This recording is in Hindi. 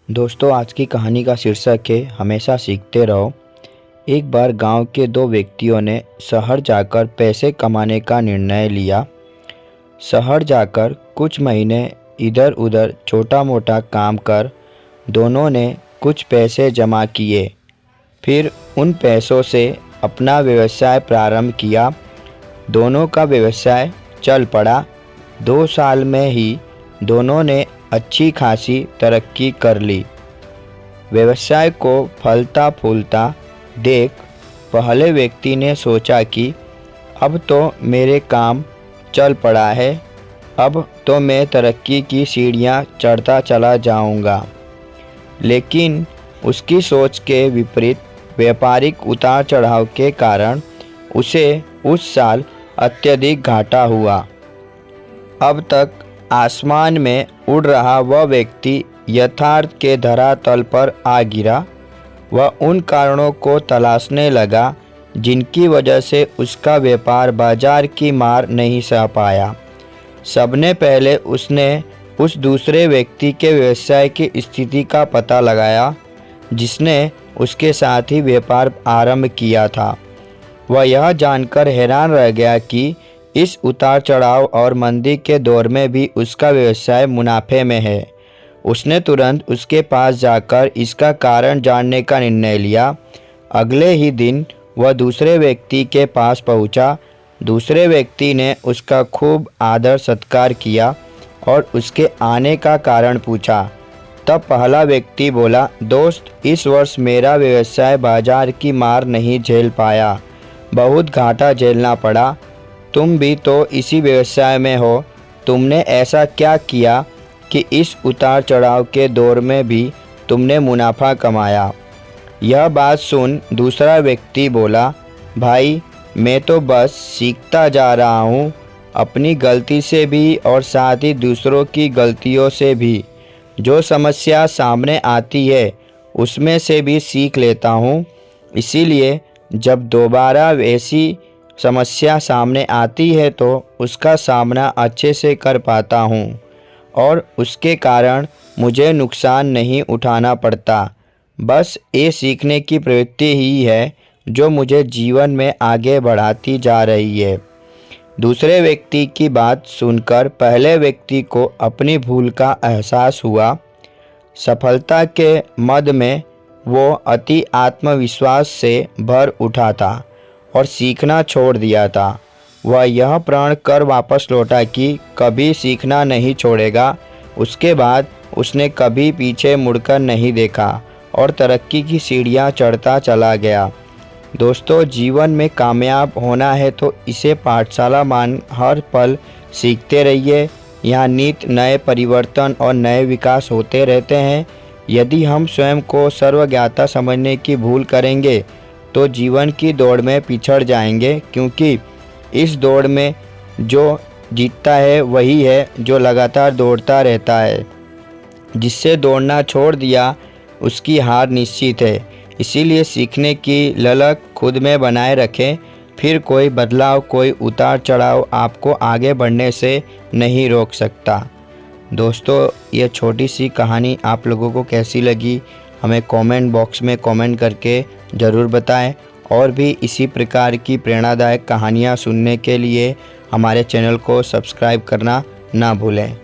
दोस्तों, आज की कहानी का शीर्षक है हमेशा सीखते रहो। एक बार गांव के दो व्यक्तियों ने शहर जाकर पैसे कमाने का निर्णय लिया। शहर जाकर कुछ महीने इधर उधर छोटा मोटा काम कर दोनों ने कुछ पैसे जमा किए। फिर उन पैसों से अपना व्यवसाय प्रारंभ किया। दोनों का व्यवसाय चल पड़ा। 2 साल में ही दोनों ने अच्छी खासी तरक्की कर ली। व्यवसाय को फलता फूलता देख पहले व्यक्ति ने सोचा कि अब तो मेरे काम चल पड़ा है, अब तो मैं तरक्की की सीढ़ियां चढ़ता चला जाऊंगा। लेकिन उसकी सोच के विपरीत व्यापारिक उतार चढ़ाव के कारण उसे उस साल अत्यधिक घाटा हुआ। अब तक आसमान में उड़ रहा वह व्यक्ति यथार्थ के धरातल पर आ गिरा। वह उन कारणों को तलाशने लगा जिनकी वजह से उसका व्यापार बाजार की मार नहीं सह पाया। सबने पहले उसने उस दूसरे व्यक्ति के व्यवसाय की स्थिति का पता लगाया जिसने उसके साथ ही व्यापार आरंभ किया था। वह यह जानकर हैरान रह गया कि इस उतार चढ़ाव और मंदी के दौर में भी उसका व्यवसाय मुनाफे में है। उसने तुरंत उसके पास जाकर इसका कारण जानने का निर्णय लिया। अगले ही दिन वह दूसरे व्यक्ति के पास पहुंचा। दूसरे व्यक्ति ने उसका खूब आदर सत्कार किया और उसके आने का कारण पूछा। तब पहला व्यक्ति बोला, दोस्त, इस वर्ष मेरा व्यवसाय बाजार की मार नहीं झेल पाया, बहुत घाटा झेलना पड़ा। तुम भी तो इसी व्यवसाय में हो, तुमने ऐसा क्या किया कि इस उतार चढ़ाव के दौर में भी तुमने मुनाफा कमाया? यह बात सुन दूसरा व्यक्ति बोला, भाई, मैं तो बस सीखता जा रहा हूँ, अपनी गलती से भी और साथ ही दूसरों की गलतियों से भी। जो समस्या सामने आती है उसमें से भी सीख लेता हूँ, इसीलिए जब दोबारा वैसी समस्या सामने आती है तो उसका सामना अच्छे से कर पाता हूँ और उसके कारण मुझे नुकसान नहीं उठाना पड़ता। बस ये सीखने की प्रवृत्ति ही है जो मुझे जीवन में आगे बढ़ाती जा रही है। दूसरे व्यक्ति की बात सुनकर पहले व्यक्ति को अपनी भूल का एहसास हुआ। सफलता के मद में वो अति आत्मविश्वास से भर उठा था और सीखना छोड़ दिया था। वह यह प्रण कर वापस लौटा कि कभी सीखना नहीं छोड़ेगा। उसके बाद उसने कभी पीछे मुड़कर नहीं देखा और तरक्की की सीढ़ियां चढ़ता चला गया। दोस्तों, जीवन में कामयाब होना है तो इसे पाठशाला मान हर पल सीखते रहिए। यहाँ नित नए परिवर्तन और नए विकास होते रहते हैं। यदि हम स्वयं को सर्वज्ञाता समझने की भूल करेंगे तो जीवन की दौड़ में पिछड़ जाएंगे, क्योंकि इस दौड़ में जो जीतता है वही है जो लगातार दौड़ता रहता है। जिससे दौड़ना छोड़ दिया उसकी हार निश्चित है। इसीलिए सीखने की ललक खुद में बनाए रखें, फिर कोई बदलाव, कोई उतार चढ़ाव आपको आगे बढ़ने से नहीं रोक सकता। दोस्तों, ये छोटी सी कहानी आप लोगों को कैसी लगी हमें कमेंट बॉक्स में कमेंट करके ज़रूर बताएं। और भी इसी प्रकार की प्रेरणादायक कहानियाँ सुनने के लिए हमारे चैनल को सब्सक्राइब करना ना भूलें।